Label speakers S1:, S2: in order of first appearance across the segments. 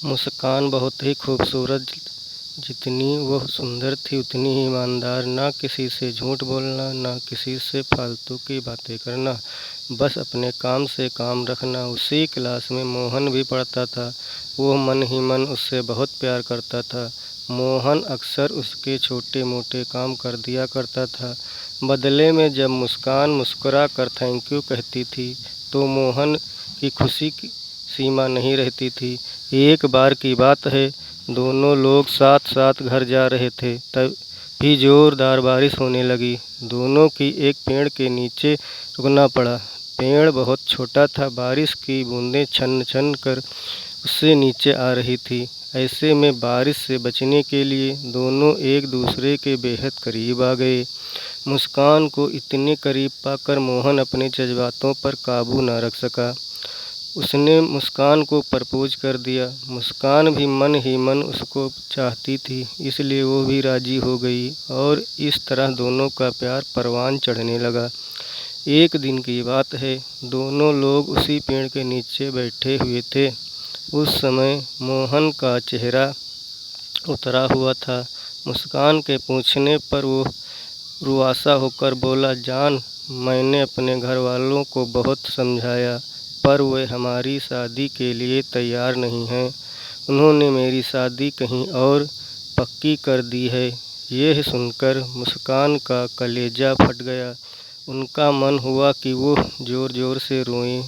S1: मुस्कान बहुत ही खूबसूरत, जितनी वह सुंदर थी उतनी ही ईमानदार। ना किसी से झूठ बोलना, ना किसी से फालतू की बातें करना, बस अपने काम से काम रखना। उसी क्लास में मोहन भी पढ़ता था। वह मन ही मन उससे बहुत प्यार करता था। मोहन अक्सर उसके छोटे मोटे काम कर दिया करता था। बदले में जब मुस्कान मुस्कुरा कर थैंक यू कहती थी तो मोहन की खुशी की सीमा नहीं रहती थी। एक बार की बात है, दोनों लोग साथ साथ घर जा रहे थे, तभी जोरदार बारिश होने लगी। दोनों की एक पेड़ के नीचे रुकना पड़ा। पेड़ बहुत छोटा था, बारिश की बूंदें छन छन कर उससे नीचे आ रही थी। ऐसे में बारिश से बचने के लिए दोनों एक दूसरे के बेहद करीब आ गए। मुस्कान को इतने करीब पाकर मोहन अपने जज्बातों पर काबू न रख सका। उसने मुस्कान को प्रपोज कर दिया। मुस्कान भी मन ही मन उसको चाहती थी, इसलिए वो भी राजी हो गई और इस तरह दोनों का प्यार परवान चढ़ने लगा। एक दिन की बात है, दोनों लोग उसी पेड़ के नीचे बैठे हुए थे। उस समय मोहन का चेहरा उतरा हुआ था। मुस्कान के पूछने पर वो रुआसा होकर बोला, जान, मैंने अपने घर वालों को बहुत समझाया, पर वे हमारी शादी के लिए तैयार नहीं हैं। उन्होंने मेरी शादी कहीं और पक्की कर दी है। यह सुनकर मुस्कान का कलेजा फट गया। उनका मन हुआ कि वो ज़ोर ज़ोर से रोएं,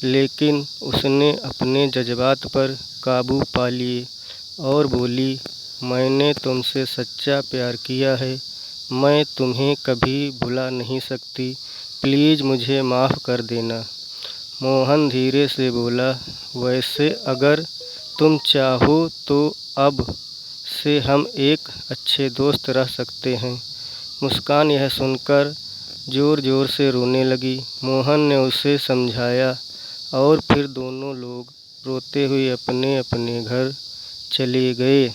S1: लेकिन उसने अपने जज्बात पर काबू पा लिए और बोली, मैंने तुमसे सच्चा प्यार किया है। मैं तुम्हें कभी भुला नहीं सकती। प्लीज़ मुझे माफ़ कर देना। मोहन धीरे से बोला, वैसे अगर तुम चाहो तो अब से हम एक अच्छे दोस्त रह सकते हैं। मुस्कान यह सुनकर ज़ोर ज़ोर से रोने लगी। मोहन ने उसे समझाया और फिर दोनों लोग रोते हुए अपने अपने घर चले गए।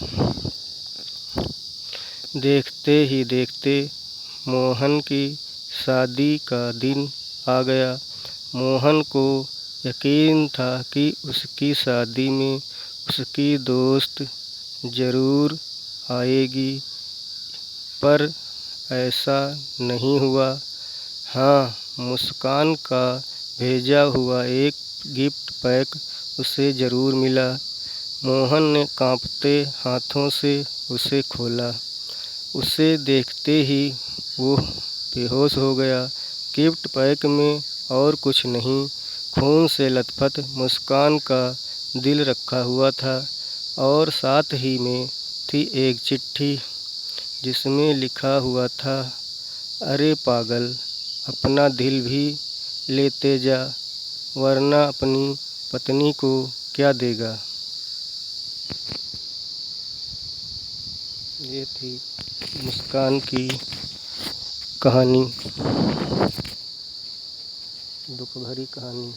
S1: देखते ही देखते मोहन की शादी का दिन आ गया। मोहन को यकीन था कि उसकी शादी में उसकी दोस्त ज़रूर आएगी, पर ऐसा नहीं हुआ। हाँ, मुस्कान का भेजा हुआ एक गिफ्ट पैक उसे ज़रूर मिला। मोहन ने कांपते हाथों से उसे खोला। उसे देखते ही वो बेहोश हो गया। गिफ्ट पैक में और कुछ नहीं, खून से लथपथ मुस्कान का दिल रखा हुआ था और साथ ही में थी एक चिट्ठी जिसमें लिखा हुआ था, अरे पागल, अपना दिल भी लेते जा, वरना अपनी पत्नी को क्या देगा। ये थी मुस्कान की कहानी, दुख भरी कहानी।